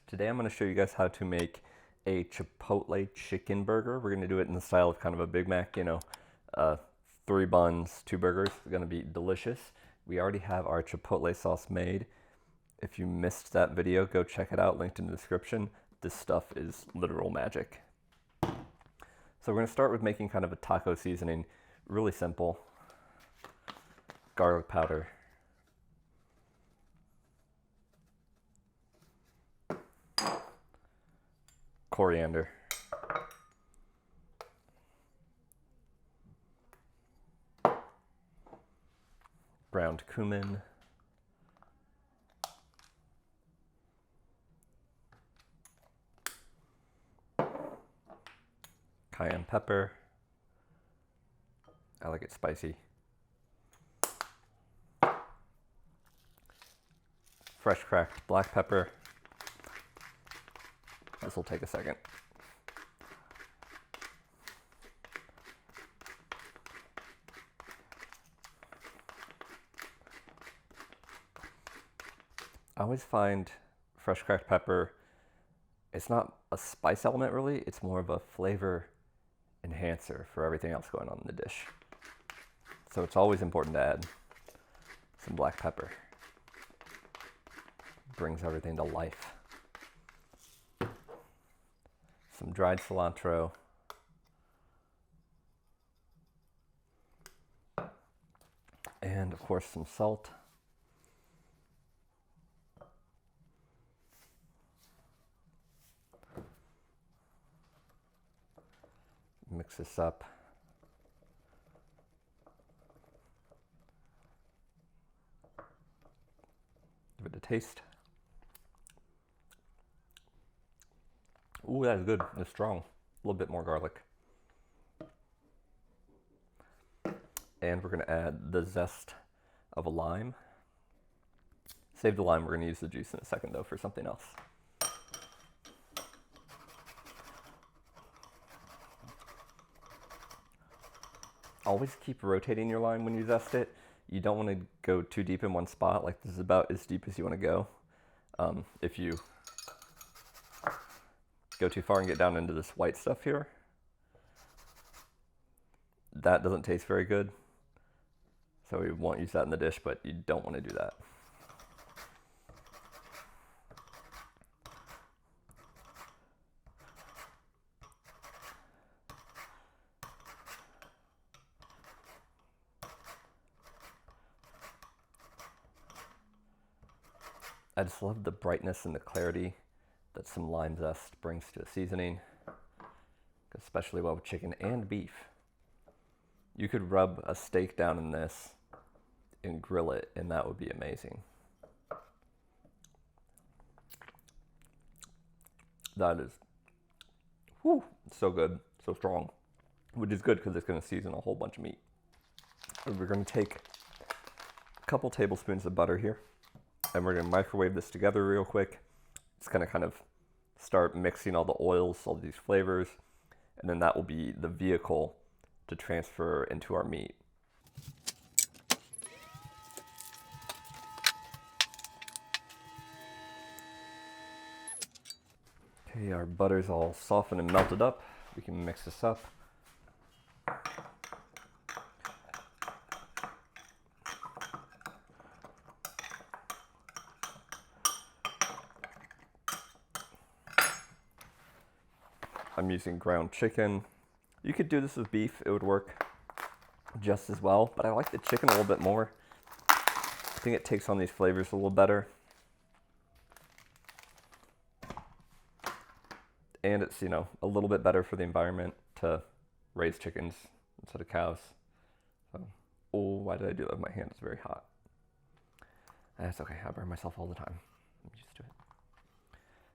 Today I'm going to show you guys how to make a Chipotle chicken burger. We're going to do it in the style of kind of a Big Mac, uh, 3 buns, 2 burgers. It's going to be delicious. We already have our Chipotle sauce made. If you missed that video, go check it out, linked in the description. This stuff is literal magic. So we're going to start with making kind of a taco seasoning, really simple. Garlic powder. Coriander. Ground cumin. Cayenne pepper. I like it spicy. Fresh cracked black pepper. This will take a second. I always find fresh cracked pepper, it's not a spice element really, it's more of a flavor enhancer for everything else going on in the dish. So it's always important to add some black pepper. Brings everything to life. Some dried cilantro. And of course some salt. Mix this up. Give it a taste. Ooh, that is good. It's strong. A little bit more garlic. And we're going to add the zest of a lime. Save the lime. We're going to use the juice in a second, though, for something else. Always keep rotating your lime when you zest it. You don't want to go too deep in one spot. Like, this is about as deep as you want to go. If you go too far and get down into this white stuff here, that doesn't taste very good. So we won't use that in the dish, but you don't want to do that. I just love the brightness and the clarity that some lime zest brings to a seasoning, especially well with chicken and beef. You could rub a steak down in this and grill it, and that would be amazing. That is, whew, so good, so strong, which is good because it's going to season a whole bunch of meat. We're going to take a couple tablespoons of butter here, and we're going to microwave this together real quick. It's going to kind of start mixing all the oils, all these flavors, and then that will be the vehicle to transfer into our meat. Okay, our butter's all softened and melted up. We can mix this up. I'm using ground chicken. You could do this with beef, it would work just as well, but I like the chicken a little bit more. I think it takes on these flavors a little better. And it's, a little bit better for the environment to raise chickens instead of cows. So, oh, why did I do that? My hand is very hot. That's okay, I burn myself all the time. I'm used to it.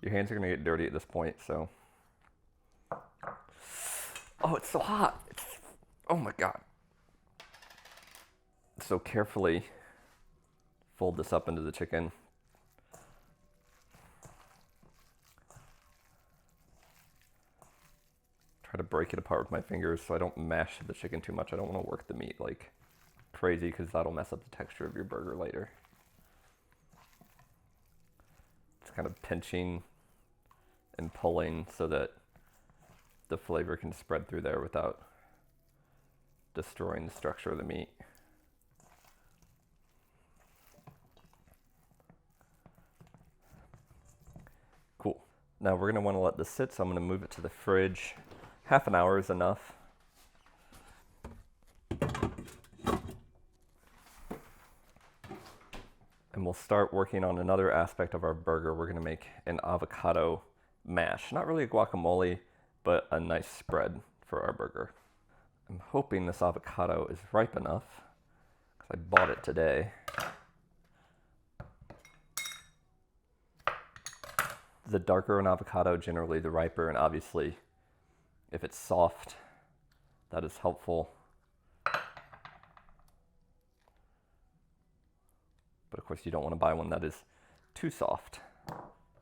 Your hands are gonna get dirty at this point, so. Oh, it's so hot. Oh my God. So carefully fold this up into the chicken. Try to break it apart with my fingers so I don't mash the chicken too much. I don't want to work the meat like crazy because that'll mess up the texture of your burger later. Just kind of pinching and pulling so that the flavor can spread through there without destroying the structure of the meat. Cool. Now we're gonna wanna let this sit, so I'm gonna move it to the fridge. Half an hour is enough. And we'll start working on another aspect of our burger. We're gonna make an avocado mash. Not really a guacamole, but a nice spread for our burger. I'm hoping this avocado is ripe enough, because I bought it today. The darker an avocado, generally the riper, and obviously if it's soft, that is helpful. But of course you don't want to buy one that is too soft,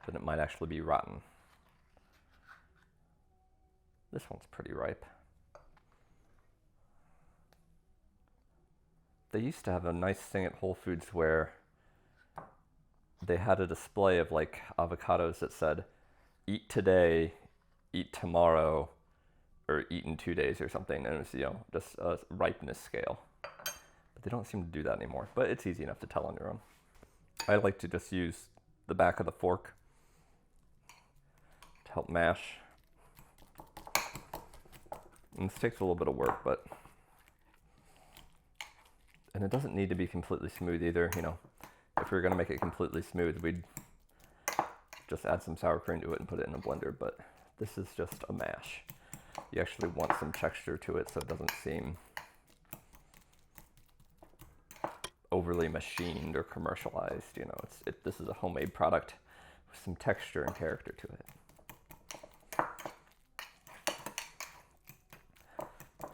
then it might actually be rotten. This one's pretty ripe. They used to have a nice thing at Whole Foods where they had a display of like avocados that said, eat today, eat tomorrow, or eat in 2 days or something. And it was, you know, just a ripeness scale. But they don't seem to do that anymore, but it's easy enough to tell on your own. I like to just use the back of the fork to help mash. And this takes a little bit of work, and it doesn't need to be completely smooth either. You know, if we were gonna make it completely smooth, we'd just add some sour cream to it and put it in a blender, but this is just a mash. You actually want some texture to it so it doesn't seem overly machined or commercialized. You know, this is a homemade product with some texture and character to it.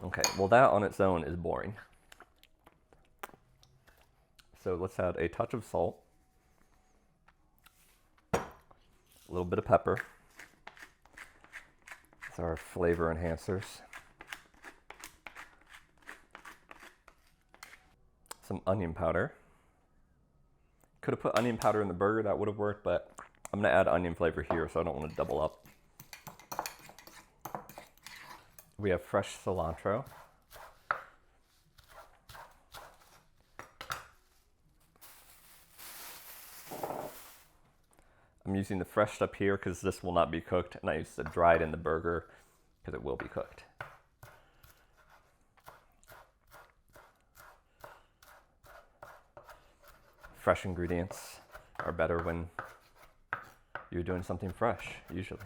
Okay, well that on its own is boring. So let's add a touch of salt, a little bit of pepper. These are our flavor enhancers. Some onion powder. Could have put onion powder in the burger, that would have worked, but I'm gonna add onion flavor here, so I don't want to double up. We have fresh cilantro. I'm using the fresh stuff here because this will not be cooked, and I use the dried in the burger because it will be cooked. Fresh ingredients are better when you're doing something fresh, usually.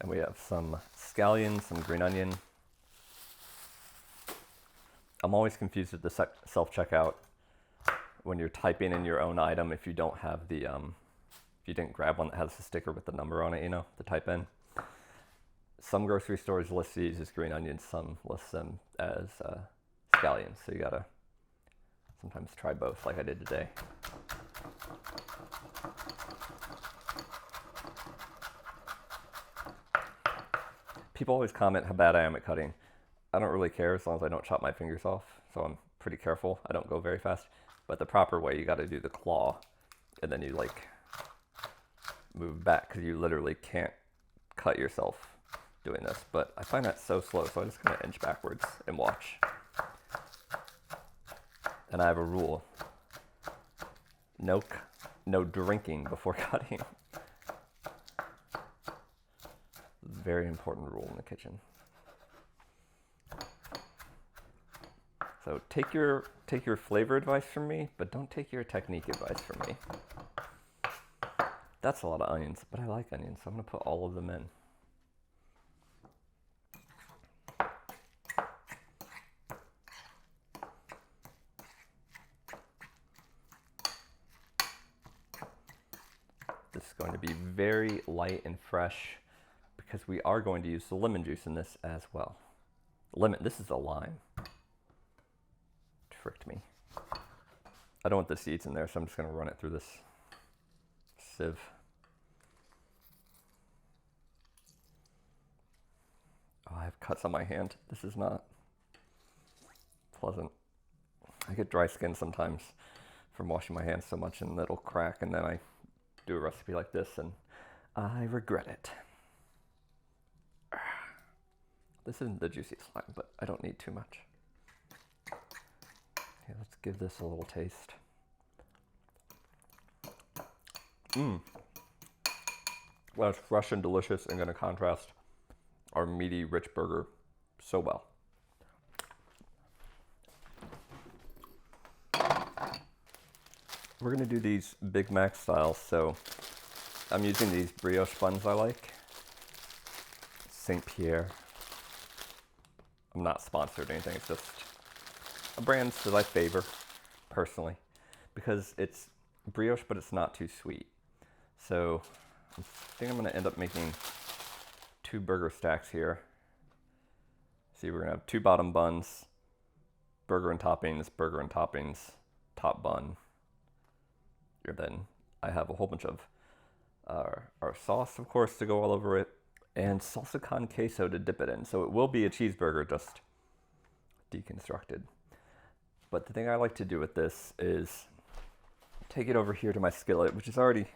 And we have some scallions, some green onion. I'm always confused at the self-checkout when you're typing in your own item if you don't have the, if you didn't grab one that has the sticker with the number on it, you know, to type in. Some grocery stores list these as green onions, some list them as scallions. So you gotta sometimes try both like I did today. People always comment how bad I am at cutting. I don't really care as long as I don't chop my fingers off, so I'm pretty careful. I don't go very fast. But the proper way, you gotta do the claw, and then you like move back, because you literally can't cut yourself doing this. But I find that so slow, so I'm just gonna inch backwards and watch. And I have a rule. No drinking before cutting. Very important rule in the kitchen. So take your flavor advice from me, but don't take your technique advice from me. That's a lot of onions, but I like onions, so I'm gonna put all of them in. This is going to be very light and fresh, because we are going to use the lemon juice in this as well. This is a lime. Tricked me. I don't want the seeds in there, so I'm just gonna run it through this sieve. Oh, I have cuts on my hand. This is not pleasant. I get dry skin sometimes from washing my hands so much, and it'll crack, and then I do a recipe like this and I regret it. This isn't the juiciest slime, but I don't need too much. Okay, let's give this a little taste. Well, it's fresh and delicious and gonna contrast our meaty, rich burger so well. We're gonna do these Big Mac style, so I'm using these brioche buns I like. St. Pierre. I'm not sponsored or anything, it's just a brand that I favor, personally, because it's brioche, but it's not too sweet. So I think I'm gonna end up making 2 burger stacks here. See, we're gonna have 2 bottom buns, burger and toppings, top bun. And then I have a whole bunch of our sauce, of course, to go all over it, and salsa con queso to dip it in. So it will be a cheeseburger, just deconstructed. But the thing I like to do with this is take it over here to my skillet, which is already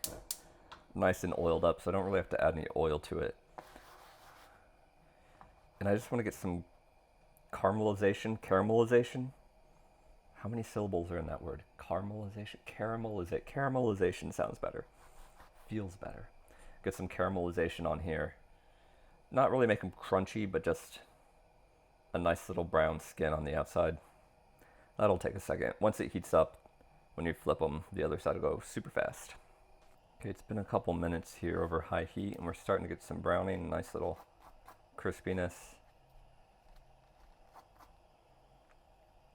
nice and oiled up, so I don't really have to add any oil to it. And I just want to get some caramelization. How many syllables are in that word? Caramelization sounds better. Feels better. Get some caramelization on here. Not really make them crunchy, but just a nice little brown skin on the outside. That'll take a second. Once it heats up, when you flip them, the other side will go super fast. Okay, it's been a couple minutes here over high heat, and we're starting to get some browning, nice little crispiness.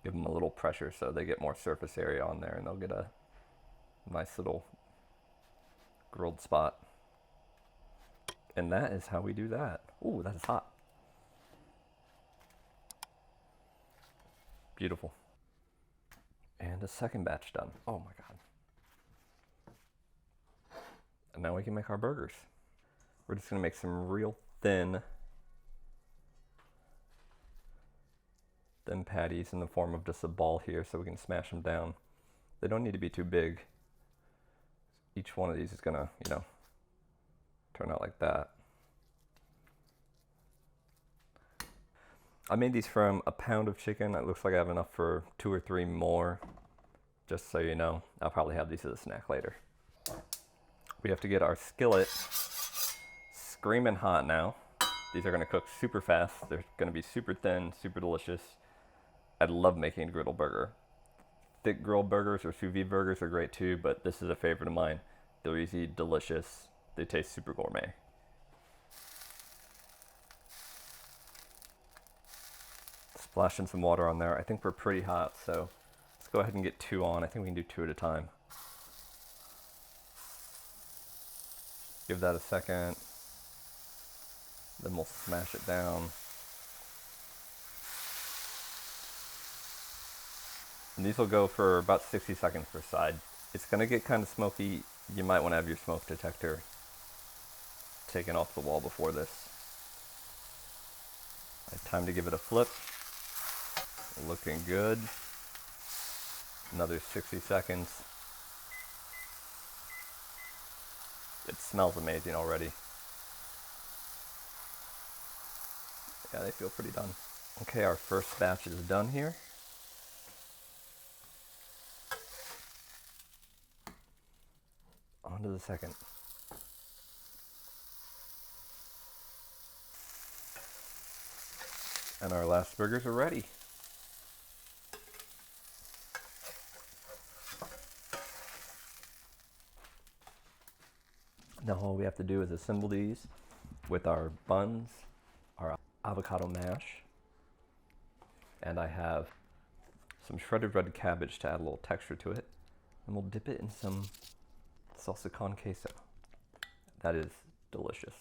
Give them a little pressure so they get more surface area on there, and they'll get a nice little grilled spot. And that is how we do that. Ooh, that is hot. Beautiful. And a second batch done. Oh my God. And now we can make our burgers. We're just gonna make some real thin patties in the form of just a ball here so we can smash them down. They don't need to be too big. Each one of these is gonna, turn out like that. I made these from a pound of chicken. It looks like I have enough for 2 or 3 more. Just so you know, I'll probably have these as a snack later. We have to get our skillet screaming hot now. These are gonna cook super fast. They're gonna be super thin, super delicious. I love making a griddle burger. Thick grilled burgers or sous vide burgers are great too, but this is a favorite of mine. They're easy, delicious. They taste super gourmet. Splashing some water on there. I think we're pretty hot, so let's go ahead and get 2 on. I think we can do 2 at a time. Give that a second. Then we'll smash it down. And these will go for about 60 seconds per side. It's gonna get kind of smoky. You might want to have your smoke detector taken off the wall before this. Time to give it a flip. Looking good. Another 60 seconds. It smells amazing already. Yeah, they feel pretty done. Okay, our first batch is done here. On to the second. And our last burgers are ready. Now all we have to do is assemble these with our buns, our avocado mash, and I have some shredded red cabbage to add a little texture to it, and we'll dip it in some salsa con queso. That is delicious.